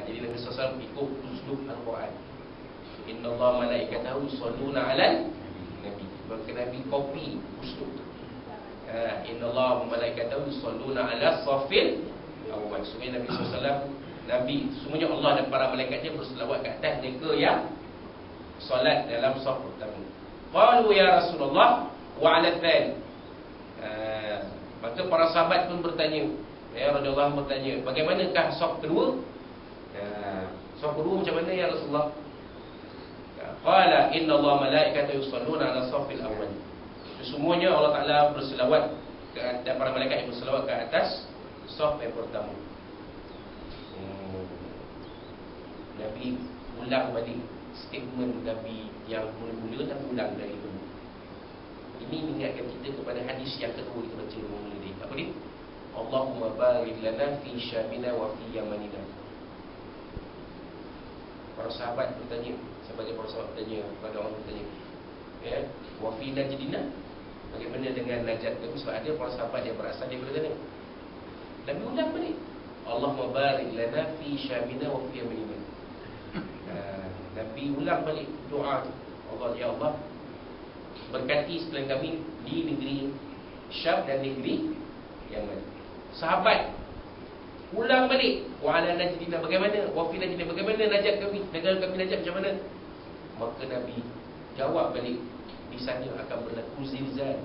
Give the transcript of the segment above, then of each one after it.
Jadi Nabi SAW ikut uslub Al-Quran. Inna Allah malaikatahu yusalluna 'alan Nabi. Maka Nabi kopi uslub tu. Inna Allah malaikatahu yusalluna 'ala safil awal. Sungguhnya Nabi SAW, sungguhnya Allah dan para malaikatnya berselawat ke atas mereka yang solat dalam saf pertama. Qalu ya Rasulullah wa 'ala tsani. Maka para sahabat pun bertanya, ya Rasulullah bertanya, bagaimanakah saf kedua? Saf kedua macam mana ya Rasulullah? Qala inna Allah malaikatahu yusalluna 'ala safil awwal. Semuanya Allah Taala berselawat dan para malaikat yang berselawat ke atas saf yang pertama. Nabi ulang balik statement Nabi yang mula-mula dan ulang dari dulu. Ini mengingatkan kita kepada hadis yang kedua kita baca mula tadi. Apa dia? Allahumma barik lana fi syamina wa fi yamanina. Para sahabat bertanya, sebagai para sahabat bertanya kepada orang bertanya, ya, wa fi najdina, bagaimana dengan najat kami? Sebab ada para sahabat yang berasal daripada sana. Nabi ulang balik, Allahumma barik lana fi syamina wa fi yamanina. Nabi ulang balik doa tu. Allah, ya Allah, berkati sekalian kami di negeri Syam dan negeri Yaman. Sahabat ulang balik, wa ala najdina, bagaimana? Wa fi najdina, bagaimana najat kami? Negara kami najat macam mana? Maka Nabi jawab balik, di sana akan berlaku zilzal,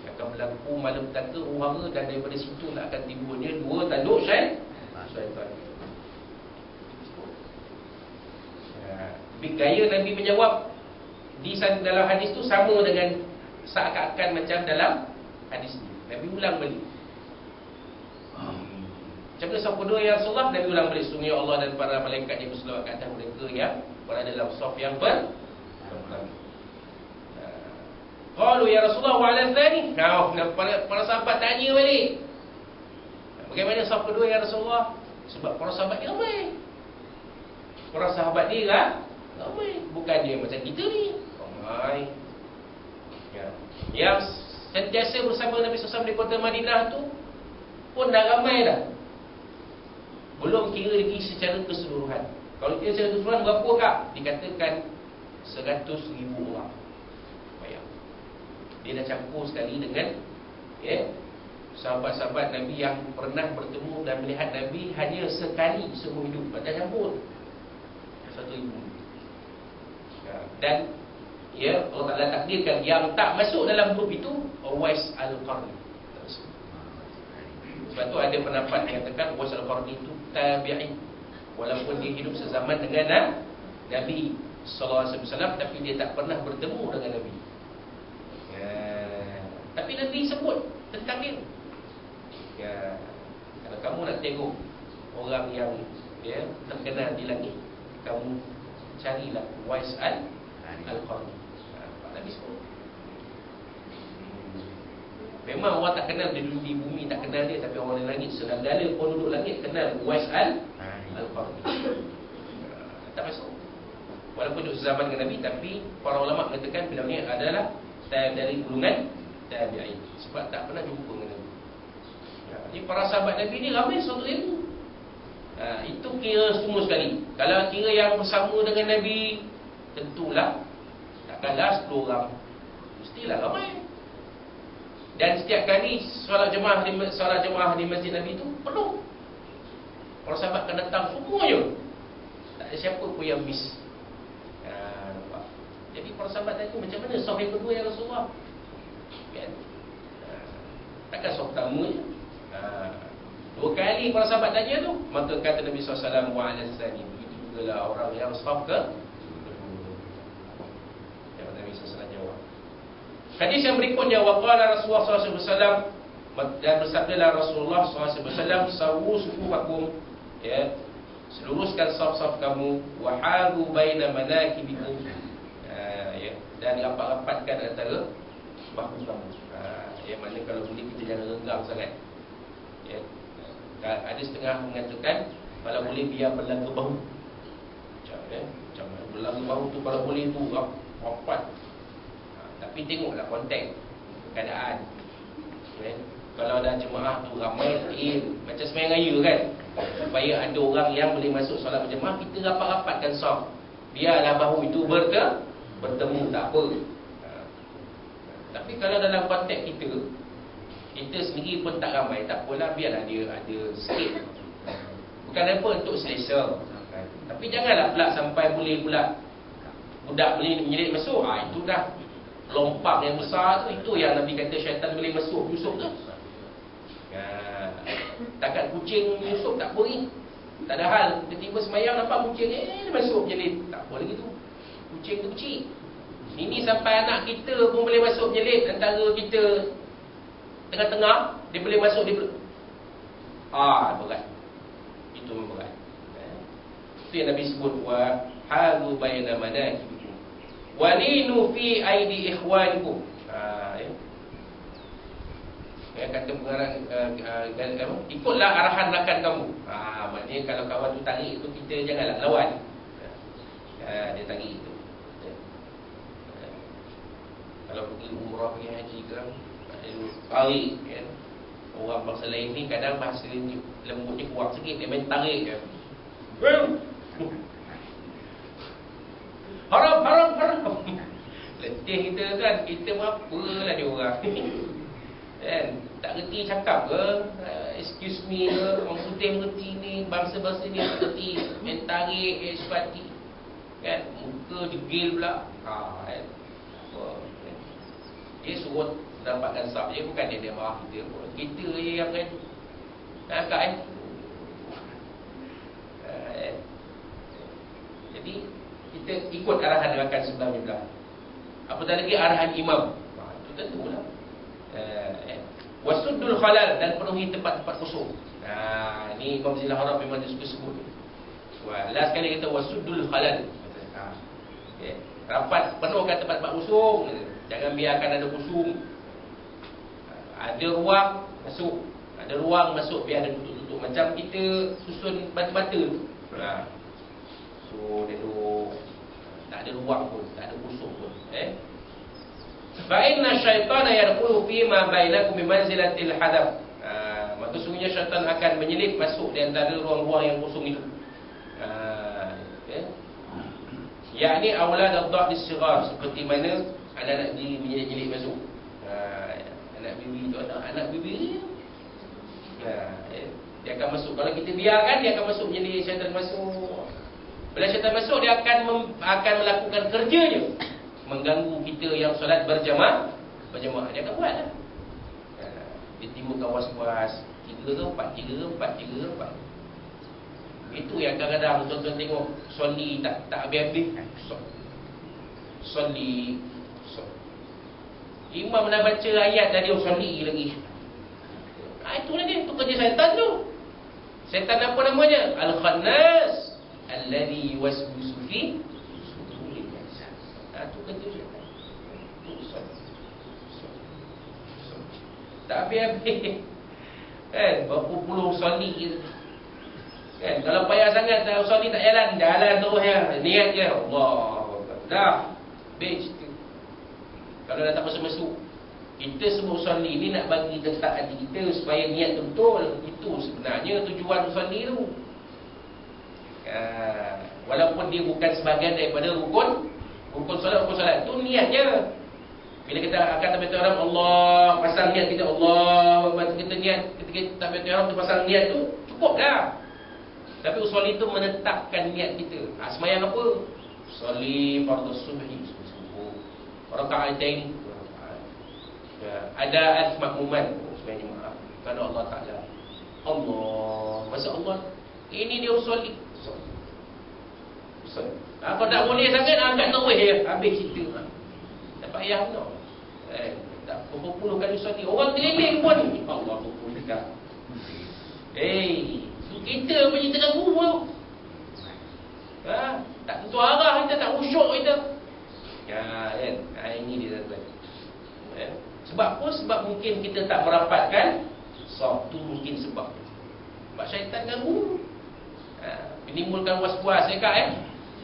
akan berlaku malapetaka, uhara, dan daripada situ akan timbulnya dua tanduk syaitan. Gaya Nabi menjawab di dalam hadis tu sama dengan seakan-akan macam dalam hadis ni. Nabi ulang balik. Macam mana saf kedua ya Rasulullah? Nabi ulang balik, sungguh Allah dan para malaikat yang berselawat ke atas mereka yang berada dalam saf yang pertama. Qalu ya Rasulullah wa 'ala tsani. Para sahabat tanya balik, bagaimana saf kedua ya Rasulullah? Sebab para sahabat ni ramai. Para sahabat ni ramai. Bukan dia macam kita ni ramai. Yang sentiasa bersama Nabi SAW di kota Madinah tu pun dah ramai dah. Belum kira lagi secara keseluruhan. Kalau kira secara keseluruhan berapa kak? Dikatakan 100,000 orang. Bayang. Dia dah campur sekali dengan sahabat-sahabat Nabi yang pernah bertemu dan melihat Nabi hanya sekali seumur hidup. Dah campur 1,000. Dan Allah Ta'ala takdirkan yang tak masuk dalam grup itu Uwais Al-Qarni. Sebab tu ada pendapat yang mengatakan Uwais Al-Qarni itu tabi'i, walaupun dia hidup sezaman dengan Nabi SAW, tapi dia tak pernah bertemu dengan Nabi. Tapi Nabi sebut tentang dia. Kalau kamu nak tengok orang yang terkenal di langit, kamu carilah Uwais Al-Qarni. Nabi sebut. Memang orang tak kenal dia di bumi, tak kenal dia, tapi orang di langit, segala penduduk langit kenal Uwais Al-Qarni. Tak masuk. Walaupun duduk sezaman dengan Nabi, tapi para ulama mengatakan beliau ni adalah dari golongan tabi'in, sebab tak pernah jumpa dengan Nabi. Jadi para sahabat Nabi ni ramai 1,000. Itu kira semua sekali. Kalau kira yang bersama dengan Nabi, tentulah takkanlah 10 orang, mestilah ramai. Dan setiap kali solat jemaah di masjid Nabi itu penuh. Para sahabat akan datang semuanya, tak ada siapa pun yang miss. Nampak? Jadi para sahabat tanya, macam mana saf yang kedua ya Rasulullah? Kan? Takkan saf pertama je. 2 kali para sahabat tanya tu, maka kata Nabi SAW, wa 'ala tsani, begitu jugalah orang yang saf ke yang Nabi SAW jawab. Hadis yang berikutnya, waqala Rasulullah SAW, dan bersabdalah Rasulullah SAW, sawu sufufakum, seluruskan saf-saf kamu, wa halu baina manakibikum, dan rapat-rapatkan antara bahu kamu. Yang mana kalau boleh kita jangan renggang sangat. Ada setengah mengatakan kalau boleh biar berlaga bahu. Macam berlaga bahu tu kalau boleh tu rapat. Tapi tengoklah konteks keadaan. Kalau ada jemaah tu ramai, macam sembahyang raya kan, supaya ada orang yang boleh masuk solat berjemaah, kita rapat-rapatkan saf. Biarlah bahu itu bertemu, tak apa. Tapi kalau dalam konteks kita sendiri pun tak ramai, tak apalah, biarlah dia ada sikit. Bukan apa untuk selesa. Tapi janganlah pula sampai boleh pula budak boleh menyelit masuk. Itu dah lompak yang besar tu. Itu yang Nabi kata syaitan boleh masuk Yusuf tu. Takat kucing Yusuf tak apa ni. Tak ada hal. Tiba-tiba semayang nampak kucing dia masuk menyelit. Tak apa lagi tu. Kucing tu kecil. Ini sampai anak kita pun boleh masuk menyelit. Antara kita tengah-tengah, dia boleh masuk, dia boleh. Berat. Itu memang berat. Itu yang Nabi sebut, wa halu bayna manakibikum walinu fi aidi ikhwanikum. Ya, kata pengarang ikutlah arahan rakan kamu. Maknanya kalau kawan tu tarik tu, kita janganlah lawan. Dia tarik itu. Kalau pergi umrah, pergi haji ke, tarik kan. Orang bangsa lain ni kadang bahasa lembutnya kuat sikit, dia main tarik je. Haram. Letih kita kan, kita apalah dia orang. Kan? Tak reti cakap ke, excuse me ke, orang putih mengerti ni, bangsa-bangsa ni tak reti, main tarik, sepati. Kan? Muka degil pula. Kan? Dia suruh dapatkan sab je, bukan dia marah kita pun. Kita je yang kan nakak Jadi kita ikut arahan rakan sebelah-belah. Apatah lagi arahan imam. Itu tentulah. Wasuddul khalal, dan penuhi tempat-tempat kosong. Ini Imam Zilal Harab memang dia suka sebut. Last sekali kita wasuddul khalal. Rapat penuhkan tempat-tempat kosong. Jangan biarkan ada kosong. Ada ruang masuk, ada ruang masuk, biar ada tutup-tutup. Macam kita susun bata-bata tu. So dia tu tak ada ruang pun, tak ada kosong pun. Fa inna syaitana yadkhulu fi ma bainakum bi manzilatil hadaf. Maka sungguhnya syaitan akan menyelip masuk di antara ruang-ruang yang kosong itu. Yakni aulad ad-dha'd as-sighar, seperti mana anak-anak menyelip masuk. Anak bibi tu, anak bibi dia akan masuk. Kalau kita biarkan, dia akan masuk, jadi syaitan masuk. Bila syaitan masuk, dia akan melakukan kerjanya, mengganggu kita yang solat berjamaah. Dia akan buat lah. Dia timbulkan was-was, 3 ke 4. Itu yang kadang-kadang tuan-tuan tengok soli tak habis-habis. Soli imam nak baca ayat dah dia soli lagi. Itulah dia, itu kerja syaitan tu. Syaitan apa namanya? Al-Khannas alladhi yuwaswisu fi suduril nas. Itu kerja syaitan. Tak habis-habis. Kan, berapa puluh soli kan. Kalau payah sangat soli tak jalan terus ya. Niat je Allah. Dah habis. Kalau dah tak masuk-masuk, kita semua usolli ni nak bagi letak hati kita supaya niat betul. Itu sebenarnya tujuan usolli tu. Walaupun dia bukan sebahagian daripada rukun solat tu niatnya. Bila kita akan takbiratul ihram, Allah, pasang niat kita, Allah, kita niat ketika takbiratul ihram tu pasang niat tu, cukup dah. Tapi usolli tu menetapkan niat kita. Sembahyang apa? Usolli fardhu subhi, raka'atain, ada al-makmuman, sebenarnya maaf kepada Allah Ta'ala. Allah, masa Allah ini dia usolli. Kalau tak boleh sangat, angkat nawih je, habis cerita. Tak payah no. Tak berpuluh kali usolli. Orang keliling pun Allah pun dekat. Kita punya terganggu pun. Tak tentu arah kita, tak khusyuk kita. Kan? Ini dia tuan-tuan. Sebab apa? Sebab mungkin kita tak merapatkan saf tu, mungkin sebab syaitan ganggu. Menimbulkan was-was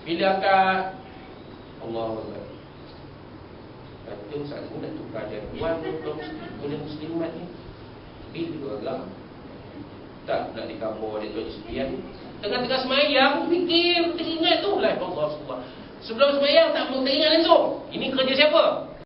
bila akan Allah kata saya nak tukar jadual kaum muslimat ni. Bila agama Tak nak dikabur dia tuan sekalian. Tengah-tengah semayang fikir, teringat tu lah Allah subhanahu. Sebelum semayang tak mau teringat langsung. Ini kerja siapa?